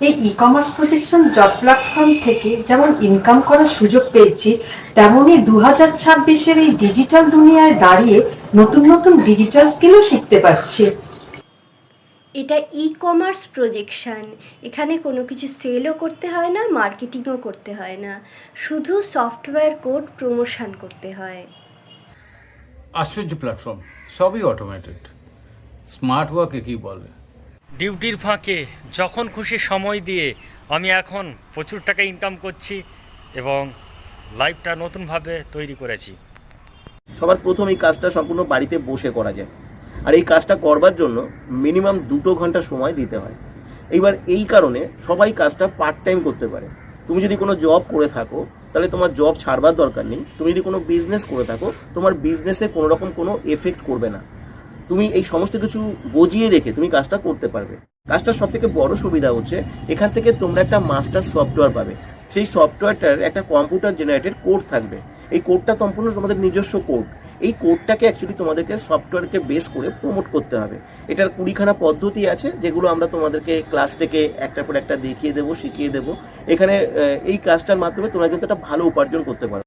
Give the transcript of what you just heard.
এই e-commerce projection job platform থেকে যেমন ইনকাম করার সুযোগ পেয়েছি, তেমনই 2026-এর এই ডিজিটাল দুনিয়ায় দাঁড়িয়ে নতুন নতুন ডিজিটাল স্কিলও শিখতে পারছি। এটা ই-কমার্স প্রজেকশন। এখানে কোনো কিছু সেলও করতে হয় না, মার্কেটিংও করতে হয় না, শুধু সফটওয়্যার কোড প্রমোশন করতে হয়। আশ্চর্য প্ল্যাটফর্ম, সবই অটোমেটেড। স্মার্ট ওয়ার্ক একেই বলে। ডিউটির ফাঁকে যখন খুশি সময় দিয়ে আমি এখন প্রচুর টাকা ইনকাম করছি এবং লাইফটা নতুনভাবে তৈরি করেছি। সবার প্রথম এই কাজটা সম্পূর্ণ বাড়িতে বসে করা যায়, আর এই কাজটা করবার জন্য মিনিমাম 2 ঘন্টা সময় দিতে হয়। এইবার এই কারণে সবাই কাজটা পার্ট টাইম করতে পারে। তুমি যদি কোনো জব করে থাকো তাহলে তোমার জব ছাড়বার দরকার নেই। তুমি যদি কোনো বিজনেস করে থাকো তোমার বিজনেসে কোনো রকম কোনো এফেক্ট করবে না। তুমি এই সমস্ত কিছু বুঝিয়ে রেখে তুমি কাজটা করতে পারবে। কাজটার সব থেকে বড় সুবিধা হচ্ছে এখান থেকে তোমরা একটা মাস্টার সফটওয়্যার পাবে। সেই সফটওয়্যারটার একটা কম্পিউটার জেনারেটেড কোড থাকবে। এই কোডটা সম্পূর্ণ তোমাদের নিজস্ব কোড। এই কোডটাকে অ্যাকচুয়ালি তোমাদেরকে সফটওয়্যারকে বেস করে প্রমোট করতে হবে। এটার 20খানা পদ্ধতি আছে, যেগুলো আমরা তোমাদেরকে ক্লাস থেকে একটার পর একটা দেখিয়ে দেবো, শিখিয়ে দেবো। এখানে এই কাজটার মাধ্যমে তোমরা কিন্তু একটা ভালো উপার্জন করতে পারো।